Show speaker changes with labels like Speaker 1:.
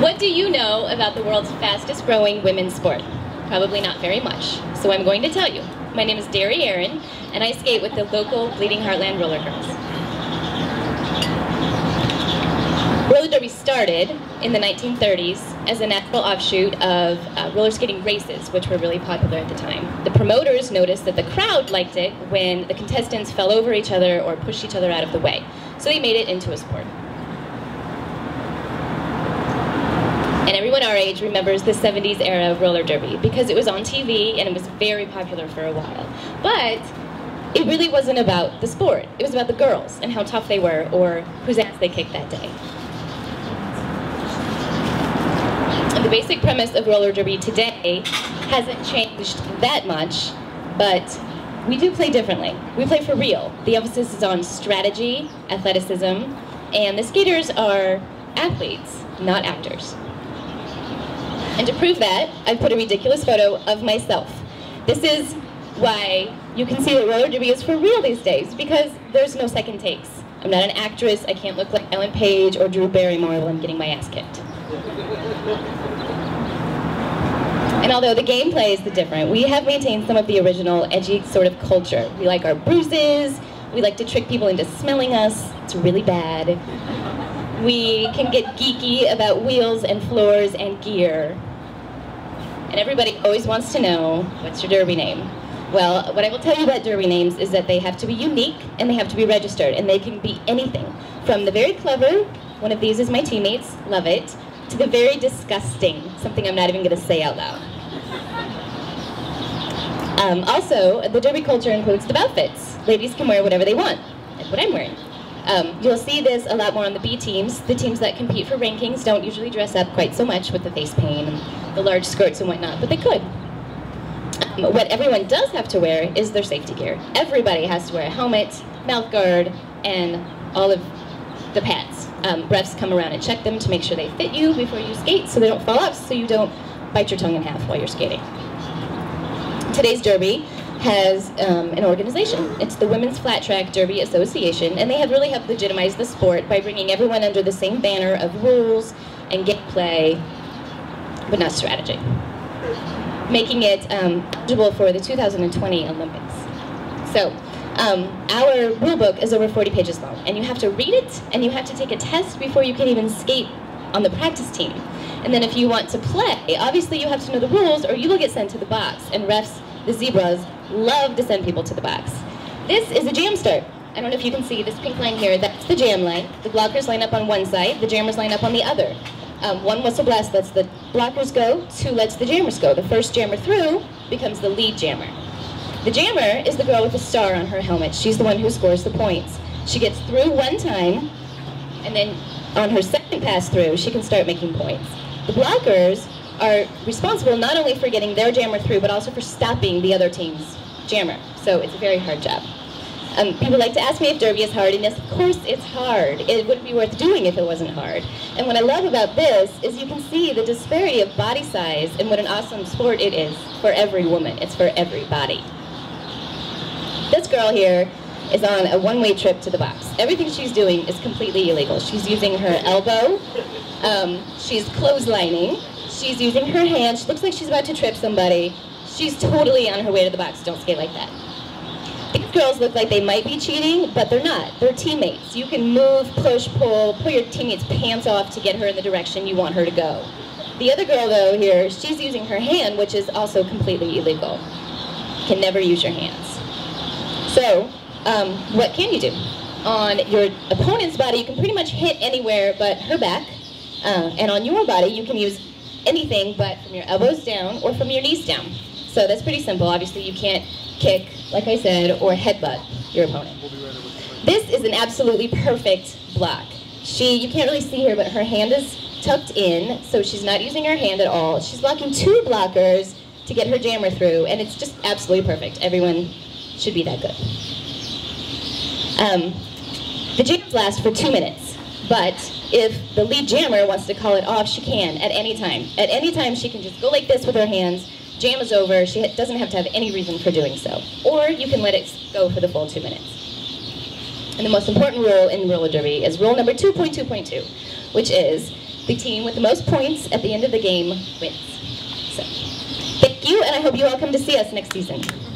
Speaker 1: What do you know about the world's fastest growing women's sport? Probably not very much, so I'm going to tell you. My name is Eryn, and I skate with the local Bleeding Heartland Roller Girls. Roller derby started in the 1930s as a natural offshoot of roller skating races, which were really popular at the time. The promoters noticed that the crowd liked it when the contestants fell over each other or pushed each other out of the way, so they made it into a sport. And everyone our age remembers the 70s era of roller derby because it was on TV and it was very popular for a while. But it really wasn't about the sport. It was about the girls and how tough they were or whose ass they kicked that day. And the basic premise of roller derby today hasn't changed that much, but we do play differently. We play for real. The emphasis is on strategy, athleticism, and the skaters are athletes, not actors. And to prove that, I've put a ridiculous photo of myself. This is why you can see that roller derby is for real these days, because there's no second takes. I'm not an actress, I can't look like Ellen Page or Drew Barrymore while I'm getting my ass kicked. And although the gameplay is different, we have maintained some of the original edgy sort of culture. We like our bruises, we like to trick people into smelling us, it's really bad. We can get geeky about wheels and floors and gear. And everybody always wants to know, what's your derby name? Well, what I will tell you about derby names is that they have to be unique and they have to be registered, and they can be anything. From the very clever, one of these is my teammates, love it, to the very disgusting, something I'm not even going to say out loud. Also, the derby culture includes the outfits. Ladies can wear whatever they want, like what I'm wearing. You'll see this a lot more on the B teams. The teams that compete for rankings don't usually dress up quite so much with the face paint and the large skirts and whatnot, but they could. What everyone does have to wear is their safety gear. Everybody has to wear a helmet, mouth guard, and all of the pads. Refs come around and check them to make sure they fit you before you skate so they don't fall off, so you don't bite your tongue in half while you're skating. Today's derby has an organization. It's the Women's Flat Track Derby Association, and they have really helped legitimize the sport by bringing everyone under the same banner of rules and gameplay, but not strategy, making it eligible for the 2020 Olympics. So, our rule book is over 40 pages long, and you have to read it, and you have to take a test before you can even skate on the practice team. And then if you want to play, obviously you have to know the rules, or you will get sent to the box, and refs, the zebras, love to send people to the box. This is a jam start. I don't know if you can see this pink line here. That's the jam line. The blockers line up on one side, the jammers line up on the other. One whistle blast lets the blockers go, two lets the jammers go. The first jammer through becomes the lead jammer. The jammer is the girl with the star on her helmet. She's the one who scores the points. She gets through one time, and then on her second pass through, she can start making points. The blockers are responsible not only for getting their jammer through, but also for stopping the other team's jammer. So it's a very hard job. People like to ask me if derby is hard, and yes, of course it's hard. It wouldn't be worth doing if it wasn't hard. And what I love about this is you can see the disparity of body size and what an awesome sport it is for every woman. It's for everybody. This girl here is on a one-way trip to the box. Everything she's doing is completely illegal. She's using her elbow, she's clotheslining, she's using her hand, she looks like she's about to trip somebody. She's totally on her way to the box. Don't skate like that. These girls look like they might be cheating, but they're not. They're teammates. You can move, push, pull your teammate's pants off to get her in the direction you want her to go. The other girl, though, here, she's using her hand, which is also completely illegal. You can never use your hands. So, what can you do? On your opponent's body, you can pretty much hit anywhere but her back, and on your body, you can use anything but from your elbows down or from your knees down. So that's pretty simple. Obviously, you can't kick, like I said, or headbutt your opponent. This is an absolutely perfect block. You can't really see her, but her hand is tucked in, so she's not using her hand at all. She's blocking two blockers to get her jammer through, and it's just absolutely perfect. Everyone should be that good. The jams last for 2 minutes, but if the lead jammer wants to call it off, she can at any time. At any time, she can just go like this with her hands, jam is over, she doesn't have to have any reason for doing so. Or you can let it go for the full 2 minutes. And the most important rule in roller derby is rule number 2.2.2, which is the team with the most points at the end of the game wins. So, thank you, and I hope you all come to see us next season.